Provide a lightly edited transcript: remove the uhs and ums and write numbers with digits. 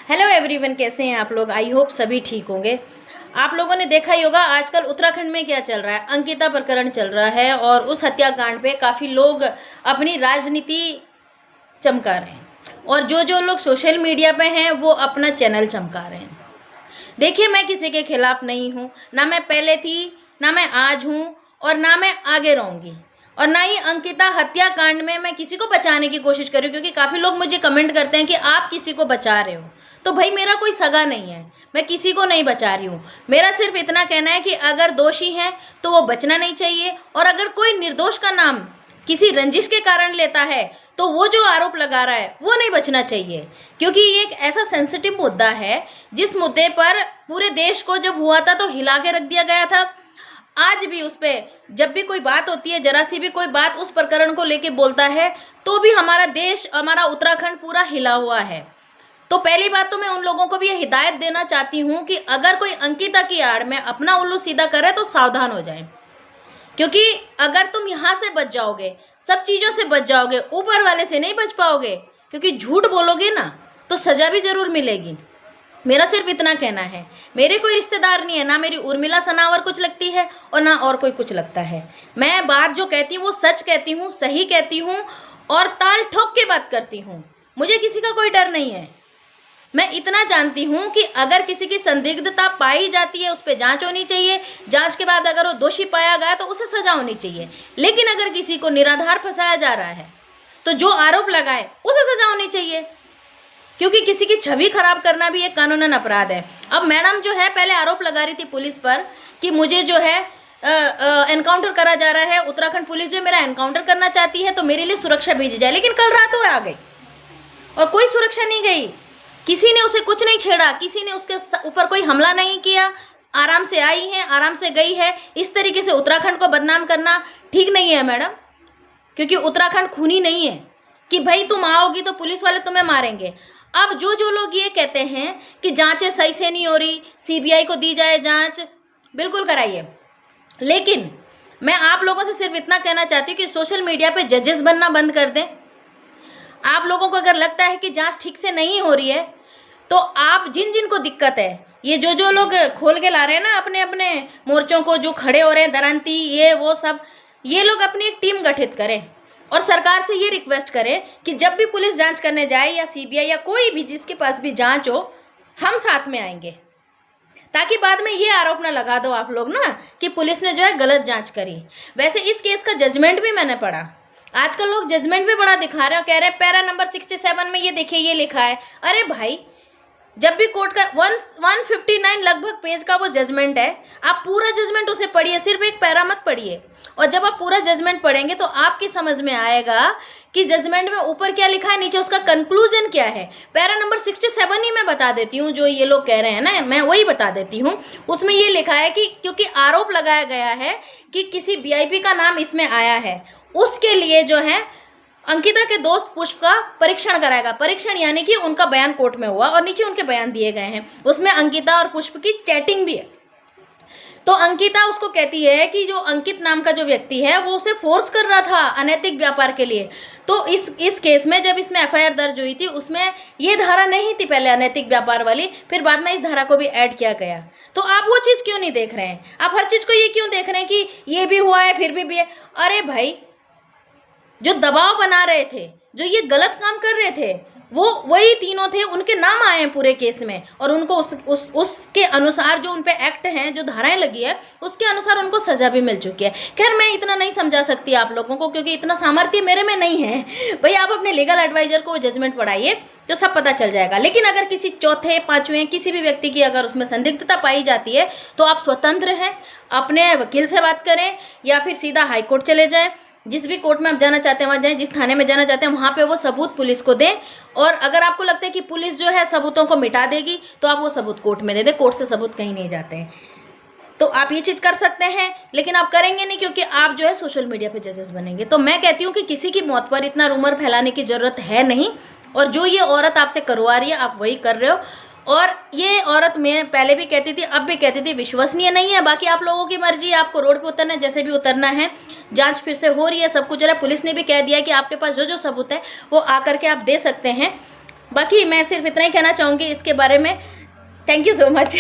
Hello everyone, कैसे हैं आप लोग। आई होप सभी ठीक होंगे। आप लोगों ने देखा ही होगा आजकल उत्तराखंड में क्या चल रहा है। अंकिता प्रकरण चल रहा है और उस हत्याकांड पे काफ़ी लोग अपनी राजनीति चमका रहे हैं और जो जो लोग सोशल मीडिया पे हैं वो अपना चैनल चमका रहे हैं। देखिए, मैं किसी के खिलाफ नहीं हूँ, ना मैं पहले थी, ना मैं आज हूँ और ना मैं आगे रहूँगी। और ना ही अंकिता हत्याकांड में मैं किसी को बचाने की कोशिश कर रही हूँ, क्योंकि काफ़ी लोग मुझे कमेंट करते हैं कि आप किसी को बचा रहे हो। तो भाई, मेरा कोई सगा नहीं है, मैं किसी को नहीं बचा रही हूँ। मेरा सिर्फ इतना कहना है कि अगर दोषी हैं तो वो बचना नहीं चाहिए, और अगर कोई निर्दोष का नाम किसी रंजिश के कारण लेता है तो वो जो आरोप लगा रहा है वो नहीं बचना चाहिए, क्योंकि ये एक ऐसा सेंसिटिव मुद्दा है जिस मुद्दे पर पूरे देश को जब हुआ था तो हिला के रख दिया गया था। आज भी उस पर जब भी कोई बात होती है, जरा सी भी कोई बात उस प्रकरण को लेके बोलता है तो भी हमारा देश, हमारा उत्तराखंड पूरा हिला हुआ है। तो पहली बात तो मैं उन लोगों को भी ये हिदायत देना चाहती हूँ कि अगर कोई अंकिता की आड़ में अपना उल्लू सीधा करे तो सावधान हो जाएं, क्योंकि अगर तुम यहाँ से बच जाओगे, सब चीज़ों से बच जाओगे, ऊपर वाले से नहीं बच पाओगे, क्योंकि झूठ बोलोगे ना तो सज़ा भी ज़रूर मिलेगी। मेरा सिर्फ इतना कहना है। मेरे कोई रिश्तेदार नहीं है, ना मेरी उर्मिला सनावर कुछ लगती है और ना और कोई कुछ लगता है। मैं बात जो कहती हूँ वो सच कहती हूँ, सही कहती हूँ और ताल ठोक के बात करती हूँ। मुझे किसी का कोई डर नहीं है। मैं इतना जानती हूँ कि अगर किसी की संदिग्धता पाई जाती है उस पर जांच होनी चाहिए। जांच के बाद अगर वो दोषी पाया गया तो उसे सजा होनी चाहिए। लेकिन अगर किसी को निराधार फंसाया जा रहा है तो जो आरोप लगाए उसे सजा होनी चाहिए, क्योंकि किसी की छवि खराब करना भी एक कानूनन अपराध है। अब मैडम जो है पहले आरोप लगा रही थी पुलिस पर कि मुझे जो है एनकाउंटर करा जा रहा है, उत्तराखंड पुलिस जो मेरा एनकाउंटर करना चाहती है तो मेरे लिए सुरक्षा भेजी जाए। लेकिन कल रात वो आ गई और कोई सुरक्षा नहीं गई, किसी ने उसे कुछ नहीं छेड़ा, किसी ने उसके ऊपर कोई हमला नहीं किया। आराम से आई है, आराम से गई है। इस तरीके से उत्तराखंड को बदनाम करना ठीक नहीं है मैडम, क्योंकि उत्तराखंड खूनी नहीं है कि भाई तुम आओगी तो पुलिस वाले तुम्हें मारेंगे। अब जो जो लोग ये कहते हैं कि जांचें सही से नहीं हो रही, सीबीआई को दी जाए जांच, बिल्कुल कराइए। लेकिन मैं आप लोगों से सिर्फ इतना कहना चाहती हूँ कि सोशल मीडिया पे जजेस बनना बंद कर दें। आप लोगों को अगर लगता है कि जांच ठीक से नहीं हो रही है तो आप जिन जिन को दिक्कत है, ये जो जो लोग खोल के ला रहे हैं ना अपने अपने मोर्चों को, जो खड़े हो रहे हैं दरांती, ये वो सब, ये लोग अपनी एक टीम गठित करें और सरकार से ये रिक्वेस्ट करें कि जब भी पुलिस जांच करने जाए या सीबीआई या कोई भी जिसके पास भी जांच हो, हम साथ में आएंगे, ताकि बाद में ये आरोप ना लगा दो आप लोग ना कि पुलिस ने जो है गलत जांच करी। वैसे इस केस का जजमेंट भी मैंने पढ़ा। आजकल लोग जजमेंट भी बड़ा दिखा रहे हैं, कह रहे हैं पैरा नंबर 67 में ये देखिए ये लिखा है। अरे भाई, जब भी कोर्ट का 159 लगभग पेज का वो जजमेंट है, आप पूरा जजमेंट उसे पढ़िए, सिर्फ एक पैरा मत पढ़िए। और जब आप पूरा जजमेंट पढ़ेंगे तो आपकी समझ में आएगा कि जजमेंट में ऊपर क्या लिखा है, नीचे उसका कंक्लूजन क्या है। पैरा नंबर 67 ही मैं बता देती हूँ, जो ये लोग कह रहे हैं ना, मैं वही बता देती हूँ। उसमें ये लिखा है कि क्योंकि आरोप लगाया गया है कि किसी वीआईपी का नाम इसमें आया है, उसके लिए जो है अंकिता के दोस्त पुष्प का परीक्षण कराएगा। परीक्षण यानी कि उनका बयान कोर्ट में हुआ और नीचे उनके बयान दिए गए हैं। उसमें अंकिता और पुष्प की चैटिंग भी है। तो अंकिता उसको कहती है कि जो अंकित नाम का जो व्यक्ति है वो उसे फोर्स कर रहा था अनैतिक व्यापार के लिए। तो इस केस में जब इसमें एफआईआर दर्ज हुई थी उसमें ये धारा नहीं थी पहले, अनैतिक व्यापार वाली, फिर बाद में इस धारा को भी ऐड किया गया। तो आप वो चीज़ क्यों नहीं देख रहे हैं? आप हर चीज़ को ये क्यों देख रहे हैं कि ये भी हुआ है फिर भी है? अरे भाई, जो दबाव बना रहे थे, जो ये गलत काम कर रहे थे, वो वही तीनों थे, उनके नाम आए हैं पूरे केस में और उनको उसके अनुसार जो उन पे एक्ट हैं, जो धाराएं लगी है, उसके अनुसार उनको सज़ा भी मिल चुकी है। खैर, मैं इतना नहीं समझा सकती आप लोगों को, क्योंकि इतना सामर्थ्य मेरे में नहीं है। भाई, आप अपने लीगल एडवाइज़र को जजमेंट पढ़ाइए तो सब पता चल जाएगा। लेकिन अगर किसी चौथे पाँचवें किसी भी व्यक्ति की अगर उसमें संदिग्धता पाई जाती है तो आप स्वतंत्र हैं, अपने वकील से बात करें या फिर सीधा हाई कोर्ट चले जाएँ। जिस भी कोर्ट में आप जाना चाहते हैं वहाँ जाएं, जिस थाने में जाना चाहते हैं वहाँ पे वो सबूत पुलिस को दें। और अगर आपको लगता है कि पुलिस जो है सबूतों को मिटा देगी तो आप वो सबूत कोर्ट में दे दें। कोर्ट से सबूत कहीं नहीं जाते हैं। तो आप ये चीज़ कर सकते हैं, लेकिन आप करेंगे नहीं, क्योंकि आप जो है सोशल मीडिया पे जजेस बनेंगे। तो मैं कहती हूँ कि किसी की मौत पर इतना रूमर फैलाने की ज़रूरत है नहीं, और जो ये औरत आपसे करवा रही है आप वही कर रहे हो। और ये औरत, मैं पहले भी कहती थी अब भी कहती थी, विश्वसनीय नहीं है। बाकी आप लोगों की मर्जी है, आपको रोड पे उतरना है, जैसे भी उतरना है। जांच फिर से हो रही है, सब कुछ हो रहा है। पुलिस ने भी कह दिया कि आपके पास जो जो सबूत है वो आकर के आप दे सकते हैं। बाकी मैं सिर्फ इतना ही कहना चाहूँगी इसके बारे में। Thank you so much.